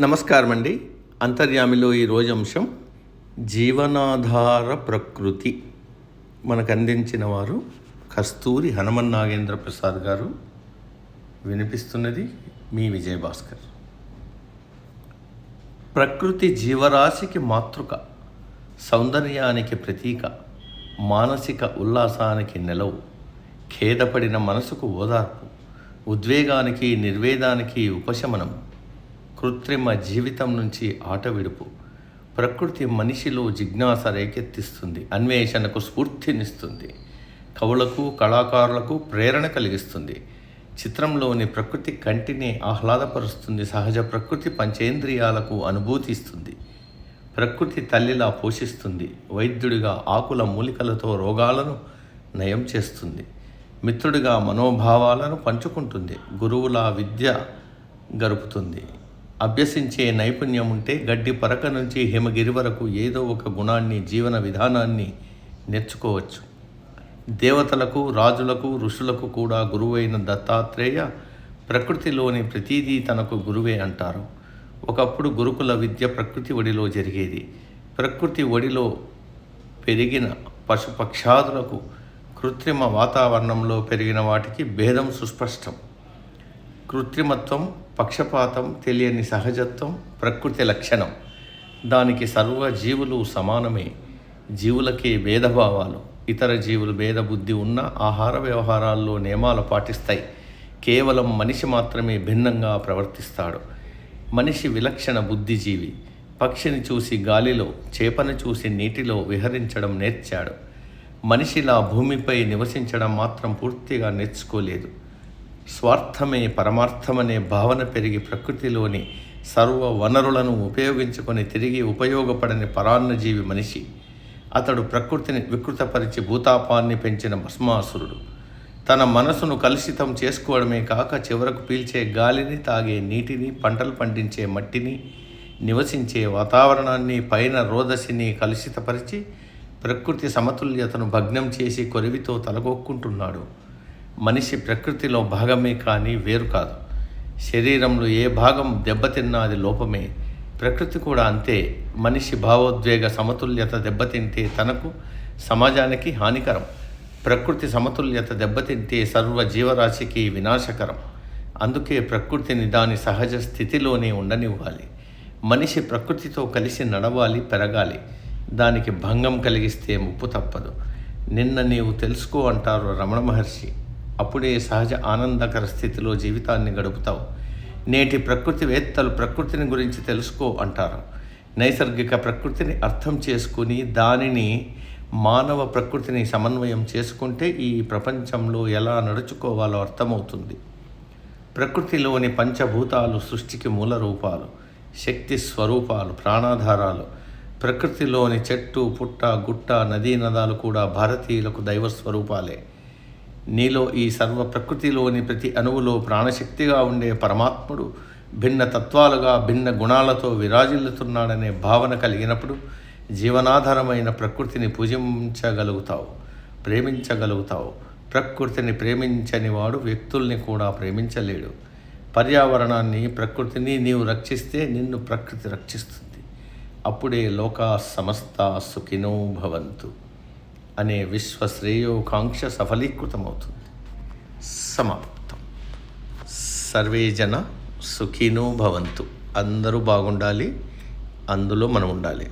నమస్కారం అండి. అంతర్యామిలో ఈరోజు అంశం జీవనాధార ప్రకృతి. మనకు అందించిన వారు కస్తూరి హనుమన్ నాగేంద్ర ప్రసాద్ గారు. వినిపిస్తున్నది మీ విజయభాస్కర్. ప్రకృతి జీవరాశికి మాతృక, సౌందర్యానికి ప్రతీక, మానసిక ఉల్లాసానికి నెలవు, ఖేదపడిన మనసుకు ఓదార్పు, ఉద్వేగానికి నిర్వేదానికి ఉపశమనం, కృత్రిమ జీవితం నుంచి ఆట విడుపు. ప్రకృతి మనిషిలో జిజ్ఞాస రేకెత్తిస్తుంది, అన్వేషణకు స్ఫూర్తినిస్తుంది, కవులకు కళాకారులకు ప్రేరణ కలిగిస్తుంది. చిత్రంలోని ప్రకృతి కంటిని ఆహ్లాదపరుస్తుంది, సహజ ప్రకృతి పంచేంద్రియాలకు అనుభూతి ఇస్తుంది. ప్రకృతి తల్లిలా పోషిస్తుంది, వైద్యుడిగా ఆకుల మూలికలతో రోగాలను నయం చేస్తుంది, మిత్రుడిగా మనోభావాలను పంచుకుంటుంది, గురువులా విద్య గరుపుతుంది. అభ్యసించే నైపుణ్యం ఉంటే గడ్డి పరక నుంచి హిమగిరి వరకు ఏదో ఒక గుణాన్ని, జీవన విధానాన్ని నేర్చుకోవచ్చు. దేవతలకు, రాజులకు, ఋషులకు కూడా గురువైన దత్తాత్రేయ ప్రకృతిలోని ప్రతీదీ తనకు గురువే అంటారు. ఒకప్పుడు గురుకుల విద్య ప్రకృతి ఒడిలో జరిగేది. ప్రకృతి ఒడిలో పెరిగిన పశుపక్షాదులకు కృత్రిమ వాతావరణంలో పెరిగిన వాటికి భేదం సుస్పష్టం. కృత్రిమత్వం, పక్షపాతం, తెలియని సహజత్వం ప్రకృతి లక్షణం. దానికి సర్వ జీవులు సమానమే. జీవులకే భేదభావాలు. ఇతర జీవులు భేద బుద్ధి ఉన్న ఆహార వ్యవహారాల్లో నియమాలు పాటిస్తాయి. కేవలం మనిషి మాత్రమే భిన్నంగా ప్రవర్తిస్తాడు. మనిషి విలక్షణ బుద్ధిజీవి. పక్షిని చూసి గాలిలో, చేపను చూసి నీటిలో విహరించడం నేర్చాడు. మనిషిలా భూమిపై నివసించడం మాత్రం పూర్తిగా నేర్చుకోలేదు. స్వార్థమే పరమార్థమనే భావన పెరిగి ప్రకృతిలోని సర్వ వనరులను ఉపయోగించుకొని తిరిగి ఉపయోగపడని పరాన్నజీవి మనిషి. అతడు ప్రకృతిని వికృతపరిచి భూతాపాన్ని పెంచిన భస్మాసురుడు. తన మనసును కలుషితం చేసుకోవడమే కాక చివరకు పీల్చే గాలిని, తాగే నీటిని, పంటలు పండించే మట్టిని, నివసించే వాతావరణాన్ని, పైన రోదసిని కలుషితపరిచి ప్రకృతి సమతుల్యతను భగ్నం చేసి కొరివితో తలగొక్కుంటున్నాడు. మనిషి ప్రకృతిలో భాగమే కానీ వేరు కాదు. శరీరంలో ఏ భాగం దెబ్బతిన్నా అది లోపమే. ప్రకృతి కూడా అంతే. మనిషి భావోద్వేగ సమతుల్యత దెబ్బతింటే తనకు, సమాజానికి హానికరం. ప్రకృతి సమతుల్యత దెబ్బతింటే సర్వ జీవరాశికి వినాశకరం. అందుకే ప్రకృతిని దాని సహజ స్థితిలోనే ఉండనివ్వాలి. మనిషి ప్రకృతితో కలిసి నడవాలి, పెరగాలి. దానికి భంగం కలిగిస్తే ముప్పు తప్పదు. నిన్న నీవు తెలుసుకో అంటారు రమణ మహర్షి. అప్పుడే సహజ ఆనందకర స్థితిలో జీవితాన్ని గడుపుతావు. నేటి ప్రకృతివేత్తలు ప్రకృతిని గురించి తెలుసుకో అంటారు. నైసర్గిక ప్రకృతిని అర్థం చేసుకుని దానిని మానవ ప్రకృతిని సమన్వయం చేసుకుంటే ఈ ప్రపంచంలో ఎలా నడుచుకోవాలో అర్థమవుతుంది. ప్రకృతిలోని పంచభూతాలు సృష్టికి మూల రూపాలు, శక్తి స్వరూపాలు, ప్రాణాధారాలు. ప్రకృతిలోని చెట్టు, పుట్ట, గుట్ట, నదీ నదాలు కూడా భారతీయులకు దైవ స్వరూపాలే. నీలో ఈ సర్వ ప్రకృతిలోని ప్రతి అణువులో ప్రాణశక్తిగా ఉండే పరమాత్ముడు భిన్న తత్వాలుగా, భిన్న గుణాలతో విరాజిల్లుతున్నాడనే భావన కలిగినప్పుడు జీవనాధారమైన ప్రకృతిని పూజించగలుగుతావు, ప్రేమించగలుగుతావు. ప్రకృతిని ప్రేమించని వాడు వ్యక్తుల్ని కూడా ప్రేమించలేడు. పర్యావరణాన్ని, ప్రకృతిని నీవు రక్షిస్తే నిన్ను ప్రకృతి రక్షిస్తుంది. అప్పుడే లోకా సమస్త సుఖినో భవంతు అనే విశ్వశ్రేయోకాంక్ష సఫలీకృతమవుతుంది. సమాప్తం. సర్వే జన సుఖినో భవంతు. అందరూ బాగుండాలి, అందులో మనం ఉండాలి.